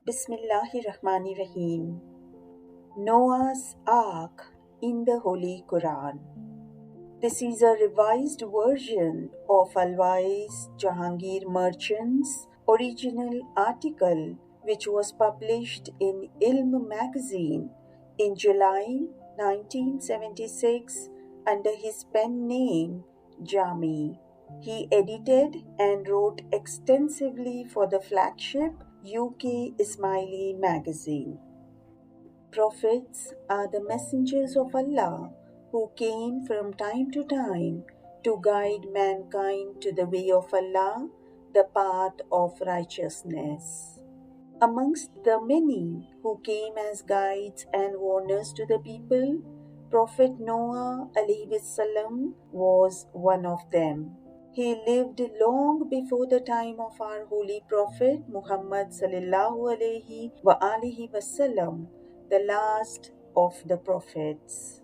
Bismillahirrahmanirrahim. Noah's Ark in the Holy Quran. This is a revised version of Alwais Jahangir Merchant's original article, which was published in Ilm magazine in July 1976 under his pen name Jami. He edited and wrote extensively for the flagship UK Ismaili magazine. Prophets are the messengers of Allah who came from time to time to guide mankind to the way of Allah, the path of righteousness. Amongst the many who came as guides and warners to the people, Prophet Noah alayhi salam was one of them. He lived long before the time of our holy Prophet Muhammad sallallahu alaihi wa alihi wasallam, the last of the prophets.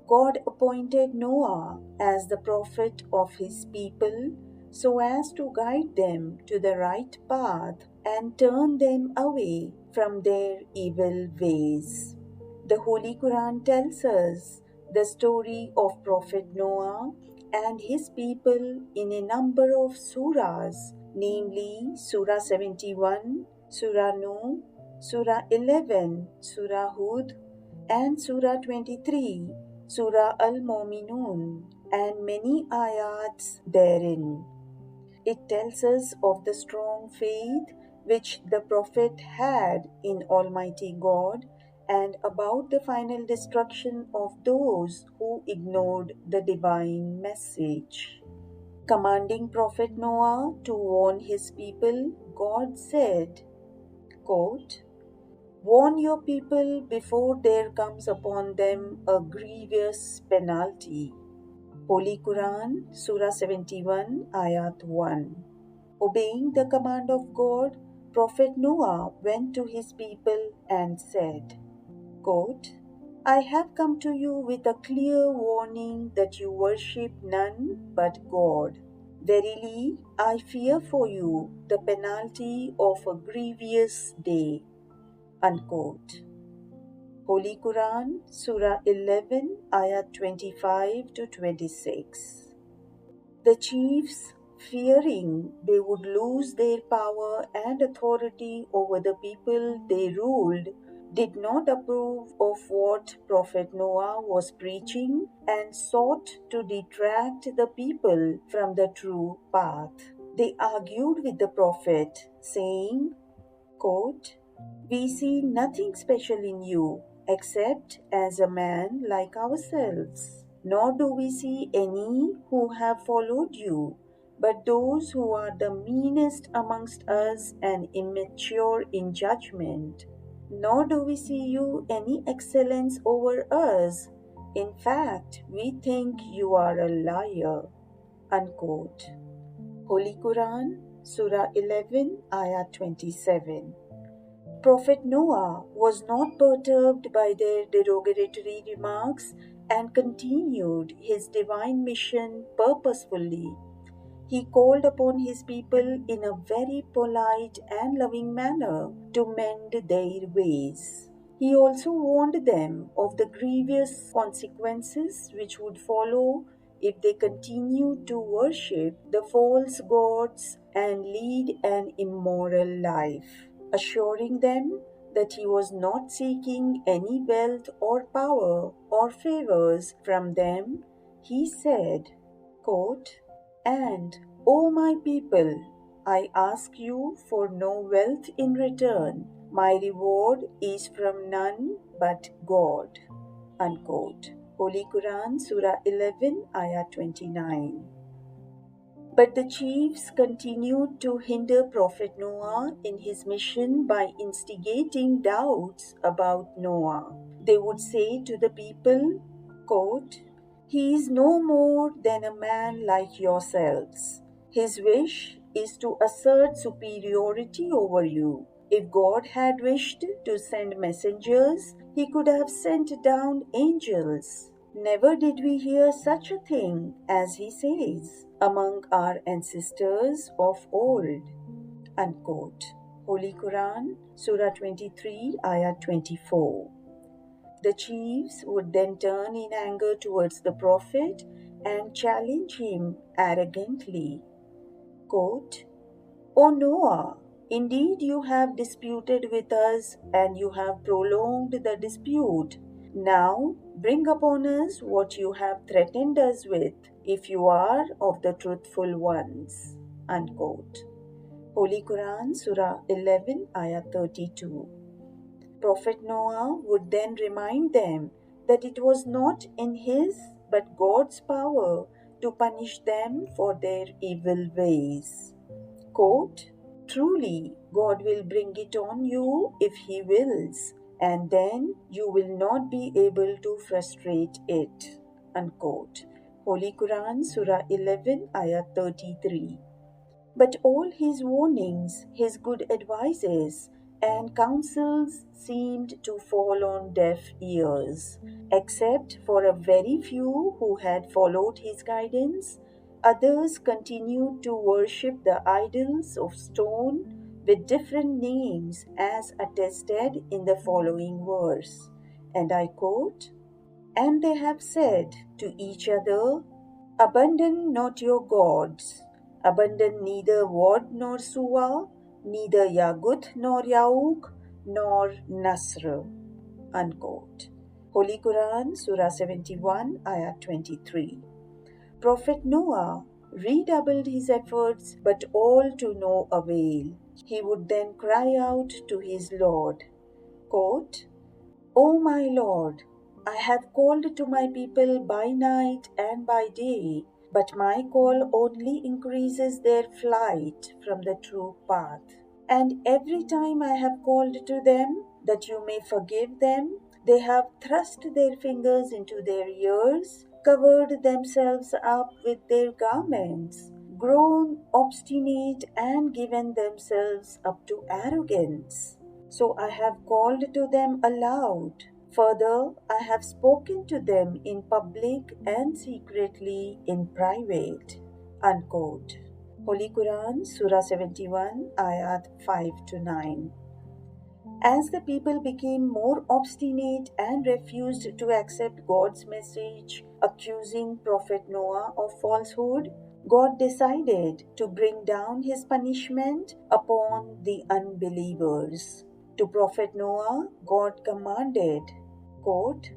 God appointed Noah as the prophet of his people so as to guide them to the right path and turn them away from their evil ways. The Holy Quran tells us the story of Prophet Noah and his people in a number of surahs, namely Surah 71, Surah Nuh, Surah 11, Surah Hud, and Surah 23, Surah Al-Mu'minun, and many ayats therein. It tells us of the strong faith which the Prophet had in Almighty God and about the final destruction of those who ignored the divine message. Commanding Prophet Noah to warn his people, God said, quote, "Warn your people before there comes upon them a grievous penalty." Holy Quran, Surah 71, Ayat 1. Obeying the command of God, Prophet Noah went to his people and said, quote, "I have come to you with a clear warning that you worship none but God. Verily, I fear for you the penalty of a grievous day." Unquote. Holy Quran, Surah 11, Ayat 25 to 26. The chiefs, fearing they would lose their power and authority over the people they ruled, did not approve of what Prophet Noah was preaching and sought to detract the people from the true path. They argued with the Prophet, saying, quote, "We see nothing special in you except as a man like ourselves. Nor do we see any who have followed you, but those who are the meanest amongst us and immature in judgment. Nor do we see you any excellence over us. In fact, we think you are a liar." Unquote. Holy Quran, Surah 11, Ayah 27. Prophet Noah was not perturbed by their derogatory remarks and continued his divine mission purposefully. He called upon his people in a very polite and loving manner to mend their ways. He also warned them of the grievous consequences which would follow if they continued to worship the false gods and lead an immoral life, assuring them that he was not seeking any wealth or power or favors from them. He said, quote, "And, O my people, I ask you for no wealth in return. My reward is from none but God." Unquote. Holy Quran, Surah 11, Ayah 29. But the chiefs continued to hinder Prophet Noah in his mission by instigating doubts about Noah. They would say to the people, quote, "He is no more than a man like yourselves. His wish is to assert superiority over you. If God had wished to send messengers, he could have sent down angels. Never did we hear such a thing as he says among our ancestors of old." Unquote. Holy Quran, Surah 23, Ayah 24. The chiefs would then turn in anger towards the Prophet and challenge him arrogantly. Quote, O Noah, indeed you have disputed with us and you have prolonged the dispute. Now bring upon us what you have threatened us with, if you are of the truthful ones. Unquote. Holy Quran, Surah 11, Ayah 32. Prophet Noah would then remind them that it was not in his but God's power to punish them for their evil ways. Quote, Truly, God will bring it on you if He wills, and then you will not be able to frustrate it. Unquote. Holy Quran, Surah 11, Ayah 33. But all his warnings, his good advices, and counsels seemed to fall on deaf ears. Except for a very few who had followed his guidance, others continued to worship the idols of stone with different names, as attested in the following verse. And I quote, And they have said to each other, Abandon not your gods, abandon neither Wad nor Suwa, neither Yagut nor Yauk, nor Nasr. Unquote. Holy Quran, Surah 71, Ayah 23. Prophet Noah redoubled his efforts, but all to no avail. He would then cry out to his Lord, quote, O my Lord, I have called to my people by night and by day, but my call only increases their flight from the true path. And every time I have called to them that you may forgive them, they have thrust their fingers into their ears, covered themselves up with their garments, grown obstinate, and given themselves up to arrogance. So I have called to them aloud. Further, I have spoken to them in public and secretly in private. Unquote. Holy Quran, Surah 71, Ayat 5 to 9. As the people became more obstinate and refused to accept God's message, accusing Prophet Noah of falsehood, God decided to bring down his punishment upon the unbelievers. To Prophet Noah, God commanded, quote,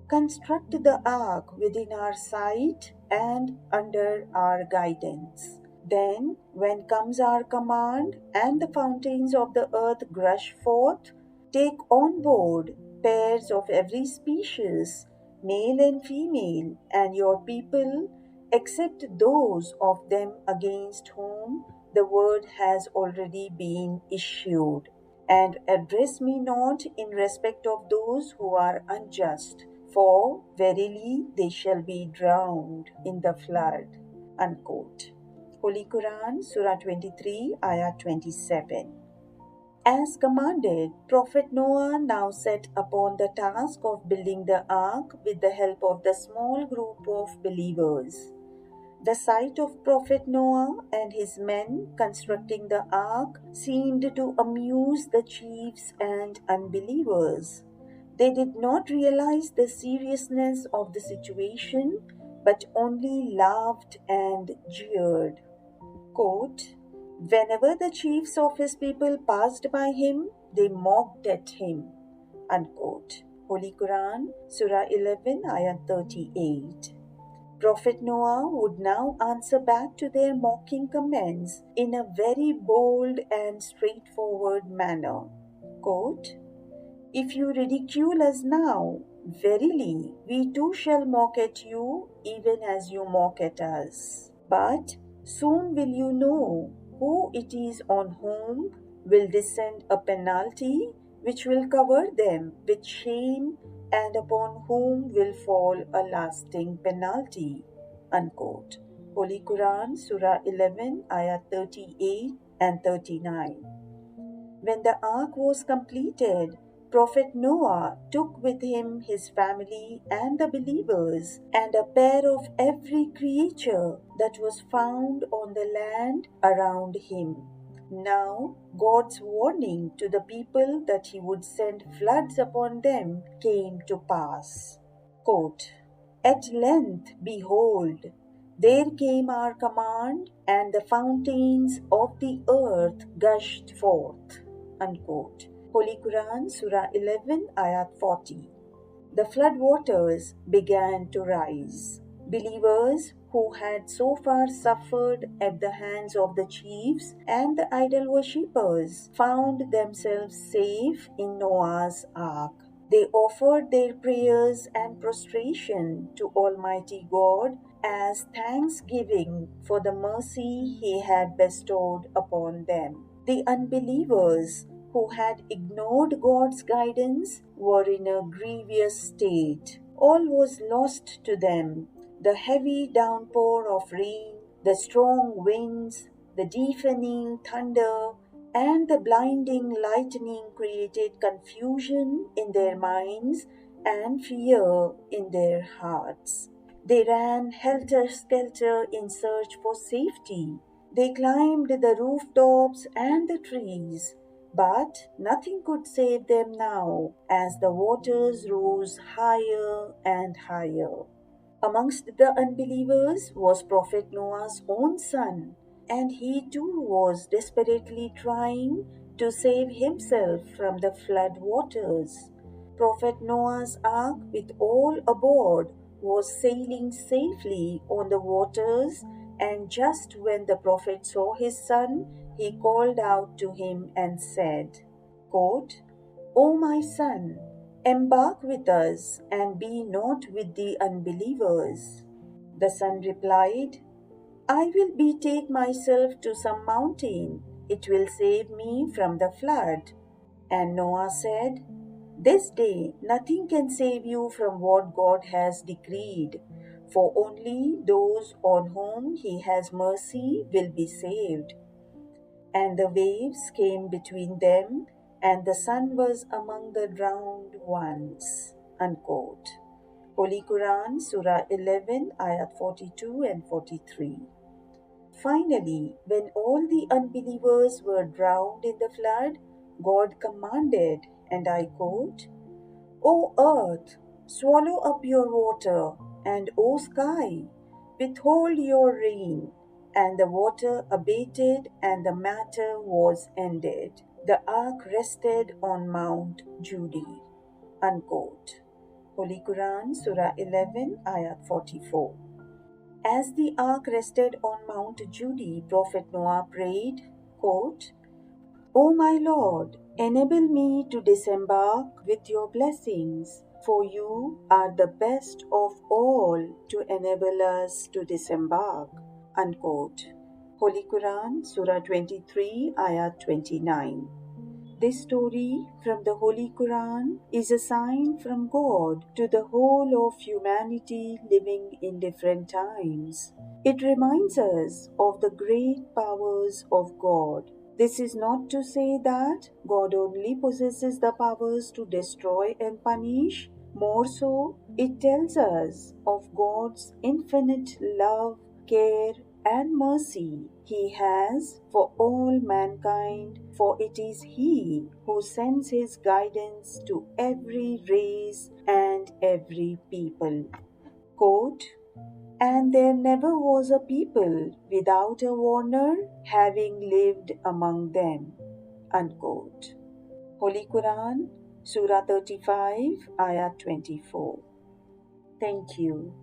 Construct the ark within our sight and under our guidance. Then, when comes our command and the fountains of the earth gush forth, take on board pairs of every species, male and female, and your people, except those of them against whom the word has already been issued. And address me not in respect of those who are unjust, for verily they shall be drowned in the flood. Unquote. Holy Quran, Surah 23, Ayah 27. As commanded, Prophet Noah now set upon the task of building the ark with the help of the small group of believers. The sight of Prophet Noah and his men constructing the ark seemed to amuse the chiefs and unbelievers. They did not realize the seriousness of the situation, but only laughed and jeered. Quote, Whenever the chiefs of his people passed by him, they mocked at him. Unquote. Holy Quran, Surah 11, Ayah 38. Prophet Noah would now answer back to their mocking comments in a very bold and straightforward manner. Quote, If you ridicule us now, verily we too shall mock at you even as you mock at us. But soon will you know who it is on whom will descend a penalty which will cover them with shame and upon whom will fall a lasting penalty. Unquote. Holy Quran, Surah 11, Ayah 38 and 39. When the ark was completed, Prophet Noah took with him his family and the believers, and a pair of every creature that was found on the land around him. Now, God's warning to the people that he would send floods upon them came to pass. Quote, At length, behold, there came our command, and the fountains of the earth gushed forth. Unquote. Holy Quran, Surah 11, Ayat 40. The flood waters began to rise. Believers who had so far suffered at the hands of the chiefs and the idol worshippers found themselves safe in Noah's ark. They offered their prayers and prostration to Almighty God as thanksgiving for the mercy He had bestowed upon them. The unbelievers who had ignored God's guidance were in a grievous state. All was lost to them. The heavy downpour of rain, the strong winds, the deafening thunder, and the blinding lightning created confusion in their minds and fear in their hearts. They ran helter skelter in search for safety. They climbed the rooftops and the trees, but nothing could save them now as the waters rose higher and higher. Amongst the unbelievers was Prophet Noah's own son, and he too was desperately trying to save himself from the flood waters. Prophet Noah's ark, with all aboard, was sailing safely on the waters, and just when the prophet saw his son, he called out to him and said, quote, O my son, embark with us and be not with the unbelievers. The son replied, I will betake myself to some mountain. It will save me from the flood. And Noah said, This day nothing can save you from what God has decreed, for only those on whom He has mercy will be saved. And the waves came between them, and the son was among the drowned ones. Unquote. Holy Quran, Surah 11, Ayat 42 and 43. Finally, when all the unbelievers were drowned in the flood, God commanded, and I quote, O earth, swallow up your water, and O sky, withhold your rain. And the water abated, and the matter was ended. The ark rested on Mount Judi. Unquote. Holy Quran, Surah 11, Ayat 44. As the ark rested on Mount Judi, Prophet Noah prayed, quote, O my Lord, enable me to disembark with your blessings, for you are the best of all to enable us to disembark. Unquote. Holy Quran, Surah 23, Ayat 29. This story from the Holy Quran is a sign from God to the whole of humanity living in different times. It reminds us of the great powers of God. This is not to say that God only possesses the powers to destroy and punish. More so, it tells us of God's infinite love, care, and mercy He has for all mankind, for it is He who sends His guidance to every race and every people. Quote, and there never was a people without a warner, having lived among them. Unquote. Holy Quran, Surah 35, Ayat 24. Thank you.